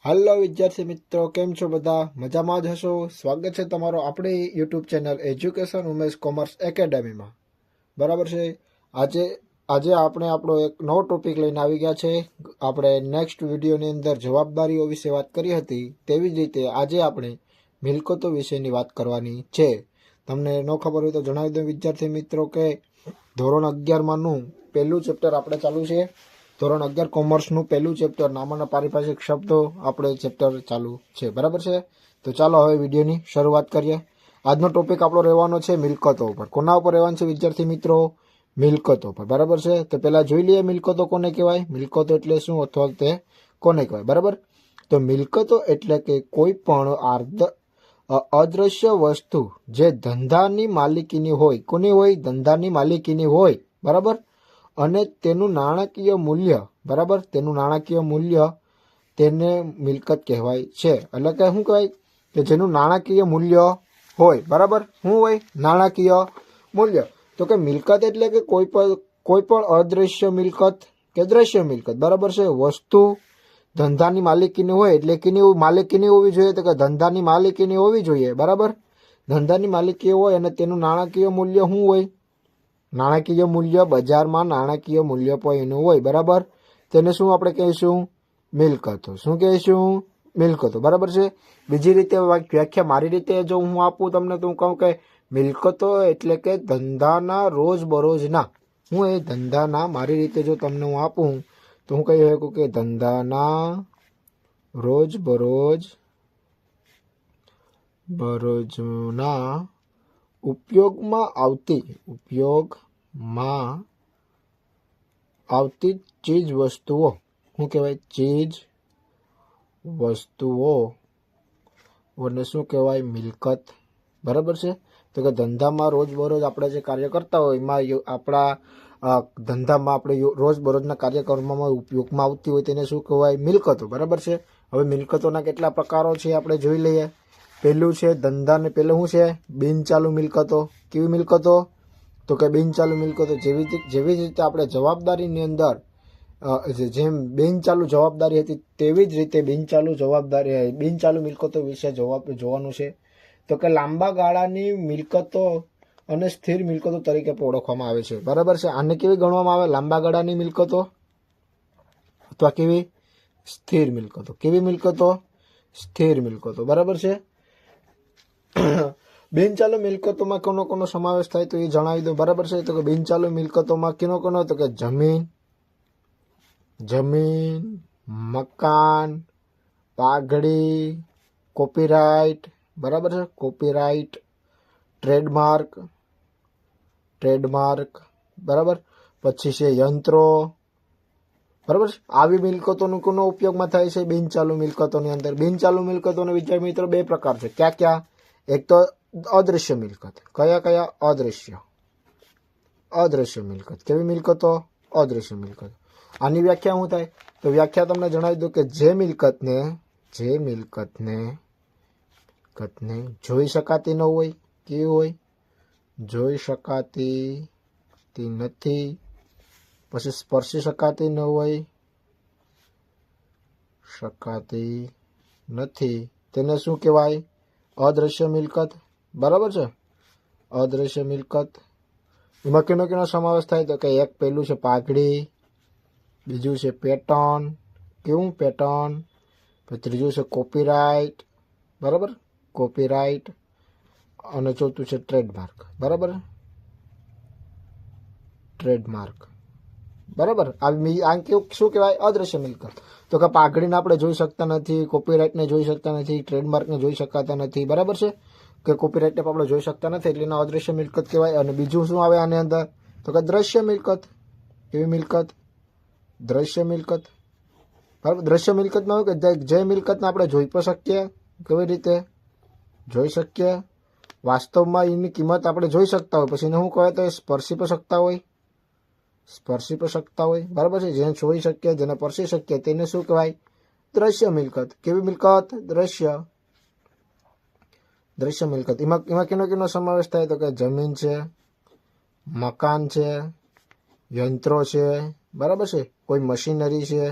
હાલો વિદ્યાર્થી મિત્રો, કેમ છો? બધા મજામાં જ હશો. સ્વાગત છે તમારો આપણી YouTube channel education Umesh commerce એકેડેમીમાં. બરાબર છે. આજે આપણે આપણો એક નવો ટોપિક લઈને આવી ગયા છે. આપણે નેક્સ્ટ વિડીયોની અંદર જવાબદારીઓ વિશે વાત કરી હતી, તેવી જ રીતે આજે આપણે મિલકતો વિશેની વાત કરવાની છે. તમને ન ખબર હોય તો જણાવી દઉં વિદ્યાર્થી મિત્રો કે ધોરણ 11માંનું પહેલું ચેપ્ટર આપણે ચાલુ છે. ધોરણ 11 કોમર્સનું પહેલું ચેપ્ટર નામોના પારિભાષિક શબ્દો આપણે ચેપ્ટર ચાલુ છે. બરાબર છે. તો ચાલો હવે વિડીયોની શરૂઆત કરીએ. આજનો ટોપિક આપણો રહેવાનો છે મિલકતો ઉપર. કોના ઉપર રહેવાનું છે વિદ્યાર્થી મિત્રો? મિલકતો પર. બરાબર છે. તો પહેલા જોઈ લઈએ મિલકતો કોને કહેવાય, મિલકતો એટલે શું અથવા તે કોને કહેવાય. બરાબર. તો મિલકતો એટલે કે કોઈ પણ અદ્રશ્ય વસ્તુ જે ધંધાની માલિકીની હોય. કોની હોય? ધંધાની માલિકીની હોય. બરાબર. અને તેનું નાણાકીય મૂલ્ય, બરાબર, તેનું નાણાકીય મૂલ્ય તેને મિલકત કહેવાય છે. એટલે કે શું કહેવાય? કે જેનું નાણાકીય મૂલ્ય હોય. બરાબર. શું હોય? નાણાકીય મૂલ્ય. તો કે મિલકત એટલે કે કોઈ પણ અદ્રશ્ય મિલકત કે દ્રશ્ય મિલકત. બરાબર છે. વસ્તુ ધંધાની માલિકીની હોય એટલે કેની માલિકીની હોવી જોઈએ? તો કે ધંધાની માલિકીની હોવી જોઈએ. બરાબર. ધંધાની માલિકી હોય અને તેનું નાણાકીય મૂલ્ય શું હોય? નાણાકીય મૂલ્ય બજારમાં નાણાકીય મૂલ્ય પણ એનું હોય. બરાબર. તેને શું આપણે કહીશું? મિલકતો. શું કહીશું? મિલકતો. બરાબર છે. બીજી રીતે વ્યાખ્યા મારી રીતે જો હું આપું તમને, તો હું કહું કે મિલકતો એટલે કે ધંધાના રોજબરોજના, હું એ ધંધાના મારી રીતે જો તમને હું આપું તો હું કહી શકું કે ધંધાના રોજબરોજના ઉપયોગમાં આવતી ચીજ વસ્તુઓ. શું કહેવાય? ચીજ વસ્તુઓ અને શું કહેવાય? મિલકત. બરાબર છે. તો કે ધંધામાં રોજબરોજ આપણે જે કાર્ય કરતા હોય એમાં આપણા ધંધામાં આપણે રોજબરોજના કાર્યક્રમોમાં ઉપયોગમાં આવતી હોય તેને શું કહેવાય? મિલકતો. બરાબર છે. હવે મિલકતોના કેટલા પ્રકારો છે આપણે જોઈ લઈએ. પહેલું છે ધંધાને, પહેલું શું છે? બિનચાલુ મિલકતો. કેવી મિલકતો? તો કે બિનચાલુ મિલકતો. જેવી જ રીતે આપણે જવાબદારીની અંદર જેમ બિનચાલુ જવાબદારી હતી તેવી જ રીતે બિનચાલુ મિલકતો વિશે જોવાનું છે. તો કે લાંબા ગાળાની મિલકતો અને સ્થિર મિલકતો તરીકે ઓળખવામાં આવે છે. બરાબર છે. આને કેવી ગણવામાં આવે? લાંબા ગાળાની મિલકતો અથવા કેવી? સ્થિર મિલકતો. કેવી મિલકતો? સ્થિર મિલકતો. બરાબર છે. બિનચાલુ મિલકતોમાં કોનો સમાવેશ થાય તો એ જણાવી દો. બરાબર છે. તો કે બિનચાલુ મિલકતોમાં કોનો? તો કે જમીન, મકાન, પાઘડી, કોપીરાઇટ. બરાબર છે. Copyright, trademark. બરાબર. પછી છે યંત્રો. બરાબર. આવી મિલકતોનો કોનો ઉપયોગમાં થાય છે? બિનચાલુ મિલકતોની અંદર. બિનચાલુ મિલકતોના વિદ્યાર્થી મિત્રો બે પ્રકાર છે. ક્યાં? એક તો અદ્રશ્ય મિલકત. કયા? અદ્રશ્ય મિલકત. કેવી મિલકતો? અદ્રશ્ય મિલકત. આની વ્યાખ્યા શું થાય? તો વ્યાખ્યા તમને જણાવી દઉં કે જે મિલકતને જોઈ શકાતી ન હોય. કેવી હોય? જોઈ શકાતી નથી. પછી સ્પર્શી શકાતી નથી. તેને શું કહેવાય? અદ્રશ્ય મિલકત. બરાબર છે. અદ્રશ્ય મિલકત. એમાં કેનો સમાવેશ થાય? તો કે એક પહેલું છે પાઘડી, બીજું છે પેટર્ન. કેવું? પેટર્ન. પછી ત્રીજું છે કોપીરાઇટ. બરાબર. કોપીરાઇટ. અને ચોથું છે ટ્રેડમાર્ક. બરાબર. બરાબર. આ શું કહેવાય? અદ્રશ્ય મિલકત. તો કે પાઘડીને આપણે જોઈ શકતા નથી, કોપીરાઇટને જોઈ શકતા નથી, ટ્રેડમાર્કને જોઈ શકાતા નથી. બરાબર છે. કે કોપીરાઇટને આપણે જોઈ શકતા નથી એટલે એના અદ્રશ્ય મિલકત કહેવાય. અને બીજું શું આવે આની અંદર? તો કે દ્રશ્ય મિલકત. કેવી મિલકત? દ્રશ્ય મિલકત. બરાબર. દ્રશ્ય મિલકતમાં શું કે જે મિલકતને આપણે જોઈ પણ શકીએ. કેવી રીતે જોઈ શકીએ? વાસ્તવમાં એની કિંમત આપણે જોઈ શકતા હોય, પછી એને શું કહેવાય? તો સ્પર્શી પણ શકતા હોય. બરાબર છે. જેને જોઈ શકીએ, જેને સ્પર્શી શકીએ તેને શું કહેવાય? દ્રશ્ય મિલકત. કેવી મિલકત? દ્રશ્ય મિલકત. એમાં કેનો સમાવેશ થાય? તો કે જમીન છે, મકાન છે, યંત્રો છે. બરાબર છે. કોઈ મશીનરી છે.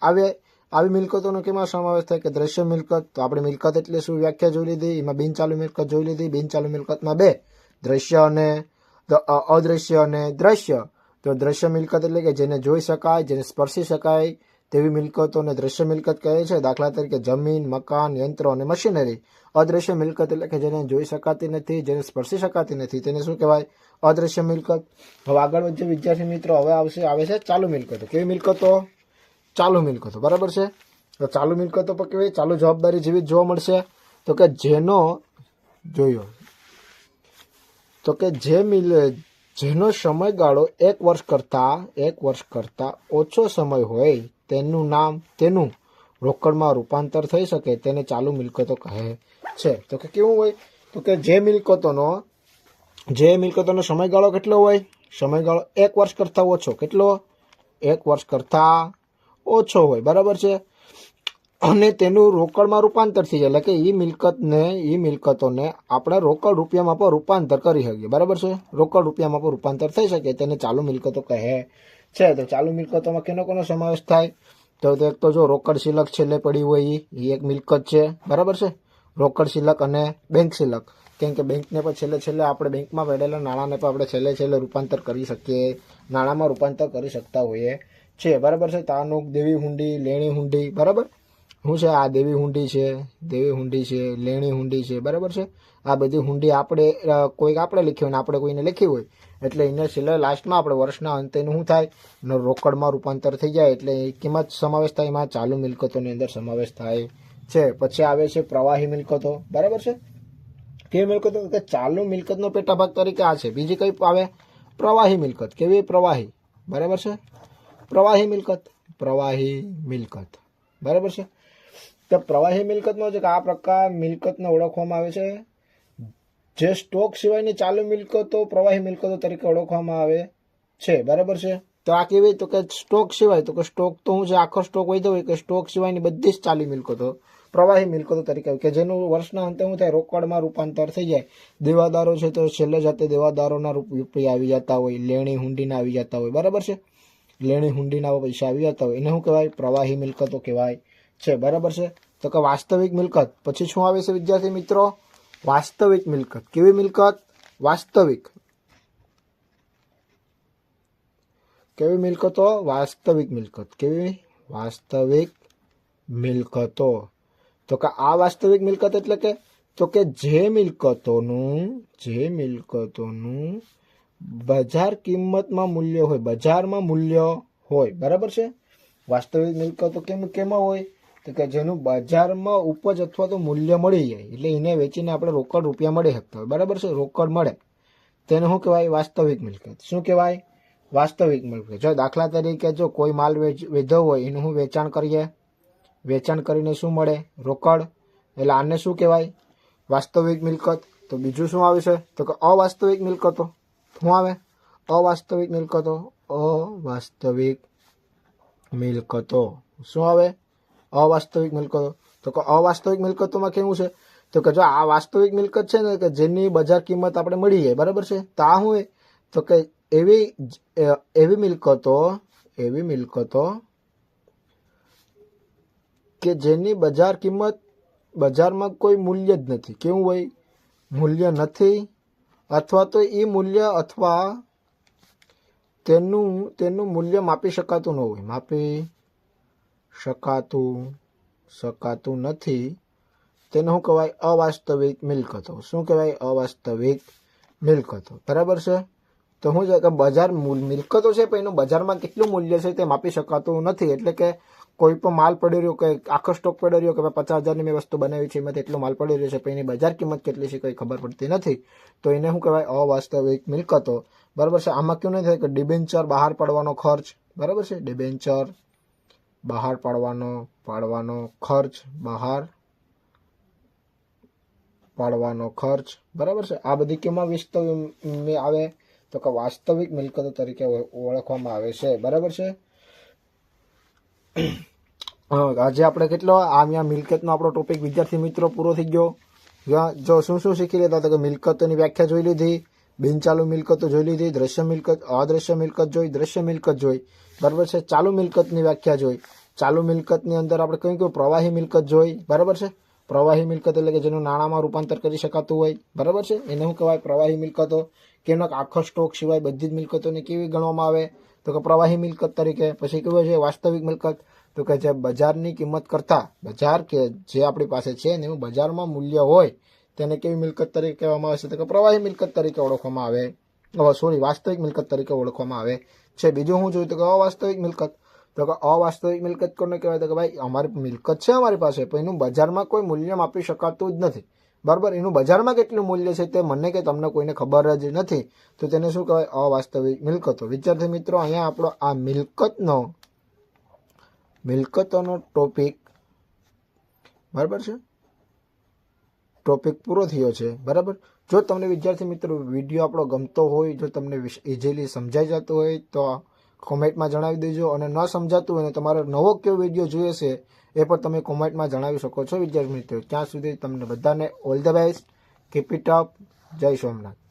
આવે આવી મિલકતોનો કેમાં સમાવેશ થાય કે દ્રશ્ય મિલકત. તો આપણે મિલકત એટલે શું વ્યાખ્યા જોઈ લીધી, એમાં બિનચાલુ મિલકત જોઈ લીધી. બિનચાલુ મિલકતમાં બે, દ્રશ્ય અને અદ્રશ્ય અને દ્રશ્ય. તો દ્રશ્ય મિલકત એટલે કે જેને જોઈ શકાય, જેને સ્પર્શી શકાય તેવી મિલકતોને દ્રશ્ય મિલકત કહે છે. દાખલા તરીકે જમીન, મકાન, યંત્રો અને મશીનરી. અદ્રશ્ય મિલકત એટલે કે જેને જોઈ શકાતી નથી, જેને સ્પર્શી શકાતી નથી, તેને શું કહેવાય? અદ્રશ્ય મિલકત. હવે આગળ વધીએ વિદ્યાર્થી મિત્રો. હવે આવે છે ચાલુ મિલકતો. કેવી મિલકતો? ચાલુ મિલકતો. બરાબર છે. તો ચાલુ મિલકતો પર કેવી? ચાલુ જવાબદારી જેવી જોવા મળશે. તો કે જેનો જોયો તો કે જેનો સમયગાળો 1 વર્ષ કરતા ઓછો સમય હોય તેનું રોકડમાં રૂપાંતર થઈ શકે તેને ચાલુ મિલકતો કહે છે. તો કે કેવું હોય? તો કે જે મિલકતોનો સમયગાળો કેટલો હોય? સમયગાળો 1 વર્ષ કરતા ઓછો. કેટલો? 1 વર્ષ કરતા ઓછો હોય. બરાબર છે. અને તેનું રોકડમાં રૂપાંતર થઈ જાય. એટલે કે એ મિલકતોને આપણે રોકડ રૂપિયામાં પણ રૂપાંતર કરી શકીએ. બરાબર છે. રોકડ રૂપિયામાં પણ રૂપાંતર થઈ શકે તેને ચાલુ મિલકતો કહે છે. તો ચાલુ મિલકતોમાં કોનો સમાવેશ થાય? તો એક તો જો રોકડ શિલક છેલ્લે પડી હોય એ એક મિલકત છે. બરાબર છે. રોકડ શિલક અને બેંક શિલક. કેમ કે બેંકને પણ છેલ્લે આપણે બેંકમાં પડેલા નાણાંને પણ આપણે છેલ્લે રૂપાંતર કરી શકીએ, નાણાંમાં રૂપાંતર કરી શકતા હોઈએ છે. બરાબર છે. તાનુક, દેવી હુંડી, લેણી હુંડી. બરાબર. શું છે આ? દેવી હુંડી છે, લેણી હુંડી છે. બરાબર છે. આ બધી હુંડી આપણે લખી હોય ને આપણે કોઈને લખી હોય એટલે એને છેલ્લે લાસ્ટમાં આપણે વર્ષના અંતે શું થાય? રોકડમાં રૂપાંતર થઈ જાય એટલે કિંમત સમાવેશ થાય. એમાં ચાલુ મિલકતોની અંદર સમાવેશ થાય છે. પછી આવે છે પ્રવાહી મિલકતો. બરાબર છે. કેવી મિલકતો? કે ચાલુ મિલકતનો પેટા ભાગ તરીકે આ છે. બીજી કઈ આવે? પ્રવાહી મિલકત. કેવી? પ્રવાહી. બરાબર છે. પ્રવાહી મિલકત. બરાબર છે. તો પ્રવાહી મિલકતમાં છે કે આ પ્રકાર મિલકતને ઓળખવામાં આવે છે જે સ્ટોક સિવાયની ચાલુ મિલકતો પ્રવાહી મિલકતો તરીકે ઓળખવામાં આવે છે. બરાબર છે. તો આ કેવી? તો કે સ્ટોક સિવાય. તો કે સ્ટોક તો શું છે? આખો સ્ટોક વધ્યો હોય કે સ્ટોક સિવાયની બધી જ ચાલુ મિલકતો પ્રવાહી મિલકતો તરીકે કે જેનું વર્ષના અંતે શું થાય? રોકડમાં રૂપાંતર થઈ જાય. દેવાદારો છે તો છેલ્લે જાતે દેવાદારોના રૂપિયા આવી જતા હોય, લેણી હુંડીના આવી જતા હોય. બરાબર છે. લેણી હુંડીના પૈસા આવી જતા હોય એને શું કહેવાય? પ્રવાહી મિલકતો કહેવાય છે. બરાબર છે. તો કે વાસ્તવિક મિલકત. પછી શું આવે છે વિદ્યાર્થી મિત્રો? વાસ્તવિક મિલકત. કેવી મિલકત? વાસ્તવિક. કેવી મિલકતો? વાસ્તવિક મિલકત. કેવી? વાસ્તવિક મિલકતો. તો કે આ વાસ્તવિક મિલકત એટલે કે તો કે જે મિલકતોનું બજાર કિંમતમાં મૂલ્ય હોય, બજારમાં મૂલ્ય હોય. બરાબર છે. વાસ્તવિક મિલકતો કેમાં હોય? તો કે જેનું બજારમાં ઉપજ અથવા તો મૂલ્ય મળી જાય એટલે એને વેચીને આપણે રોકડ રૂપિયા મળી શકતા હોય. બરાબર છે. રોકડ મળે તેને શું કહેવાય? વાસ્તવિક મિલકત. શું કહેવાય? વાસ્તવિક મિલકત. જો દાખલા તરીકે જો કોઈ માલ વેચો હોય એનું હું વેચાણ કરીએ, વેચાણ કરીને શું મળે? રોકડ. એટલે આને શું કહેવાય? વાસ્તવિક મિલકત. તો બીજું શું આવે છે? તો કે અવાસ્તવિક મિલકતો. શું આવે? અવાસ્તવિક મિલકતો. શું આવે? અવાસ્તવિક મિલકતો. તો કે અવાસ્તવિક મિલકતોમાં કેવું છે? તો કે જો આ વાસ્તવિક મિલકત છે ને કે જેની બજાર કિંમત આપણે મળી જાય. બરાબર છે. તો આ શું હોય? તો કે એવી મિલકતો કે જેની બજારમાં કોઈ મૂલ્ય જ નથી. કેવું હોય? મૂલ્ય નથી અથવા તો એ મૂલ્ય અથવા તેનું મૂલ્ય માપી શકાતું ન હોય. માપી શકાતું નથી તેને શું કહેવાય? અવાસ્તવિક મિલકતો. શું કહેવાય? અવાસ્તવિક મિલકતો. બરાબર છે. તો શું છે કે બજાર મિલકતો છે પણ એનું બજારમાં કેટલું મૂલ્ય છે તે માપી શકાતું નથી. એટલે કે કોઈ પણ માલ પડ્યો રહ્યો કે આખો સ્ટોક પડ્યો રહ્યો કે 50,000ની મેં વસ્તુ બનાવી છે એમાં એટલો માલ પડ્યો રહ્યો છે પણ એની બજાર કિંમત કેટલી છે કંઈ ખબર પડતી નથી. તો એને શું કહેવાય? અવાસ્તવિક મિલકતો. બરાબર છે. આમાં કેવું નહીં થાય કે ડિબેન્ચર બહાર પાડવાનો ખર્ચ. બરાબર છે. ડિબેન્ચર બહાર પાડવાનો ખર્ચ. બરાબર છે. આ બધી કેમાં આવે? તો કે વાસ્તવિક મિલકતો તરીકે ઓળખવામાં આવે છે. બરાબર છે. આજે આપણે કેટલો આ મિલકતનો આપણો ટોપિક વિદ્યાર્થી મિત્રો પૂરો થઈ ગયો. જો શું શીખી લેતા હતા કે મિલકતોની વ્યાખ્યા જોઈ લીધી, બિનચાલુ મિલકતો જોઈ લીધી, દ્રશ્ય મિલકત, અદ્રશ્ય મિલકત જોઈ, દ્રશ્ય મિલકત જોઈ. બરાબર છે. ચાલુ મિલકતની વ્યાખ્યા જોઈ. ચાલુ મિલકતની અંદર આપણે કયું કયું પ્રવાહી મિલકત જોઈ, બરાબર છે. પ્રવાહી મિલકત એટલે કે જેનું નાણાંમાં રૂપાંતર કરી શકાતું હોય, બરાબર છે. એને શું કહેવાય? પ્રવાહી મિલકતો. કેનો આખો સ્ટોક સિવાય બધી જ મિલકતોને કેવી ગણવામાં આવે? તો કે પ્રવાહી મિલકત તરીકે. પછી કેવું છે? વાસ્તવિક મિલકત. તો કે જે બજારની કિંમત કરતાં, બજાર કે જે આપણી પાસે છે ને એનું બજારમાં મૂલ્ય હોય તેને કેવી મિલકત તરીકે કહેવામાં આવે છે? તો કે પ્રવાહી મિલકત તરીકે ઓળખવામાં આવે, વાસ્તવિક મિલકત તરીકે ઓળખવામાં આવે છે. બીજું શું જોયું? તો કે અવાસ્તવિક મિલકત. તો કે અવાસ્તવિક મિલકત કોને કહેવાય? તો કે ભાઈ અમારી મિલકત છે અમારી પાસે, પણ એનું બજારમાં કોઈ મૂલ્ય માપી શકાતું જ નથી, બરાબર. એનું બજારમાં કેટલું મૂલ્ય છે તે મને કે તમને કોઈને ખબર જ નથી, તો તેને શું કહેવાય? અવાસ્તવિક મિલકતો. વિદ્યાર્થી મિત્રો, અહીંયા આપણો આ મિલકતોનો ટોપિક, બરાબર છે, ટોપિક પૂરો થયો છે, બરાબર. જો તમને વિદ્યાર્થી મિત્રો વિડીયો આપણો ગમતો હોય, જો તમને ઇઝીલી સમજાઈ જતો હોય તો કોમેન્ટમાં જણાવી દેજો, અને ન સમજાતું હોય ને તમારે નવો કયો વિડીયો જોઈએ છે એ પણ તમે કોમેન્ટમાં જણાવી શકો છો વિદ્યાર્થી મિત્રો. ત્યાં સુધી તમને બધાને all the best, keep it up, જય સોમનાથ.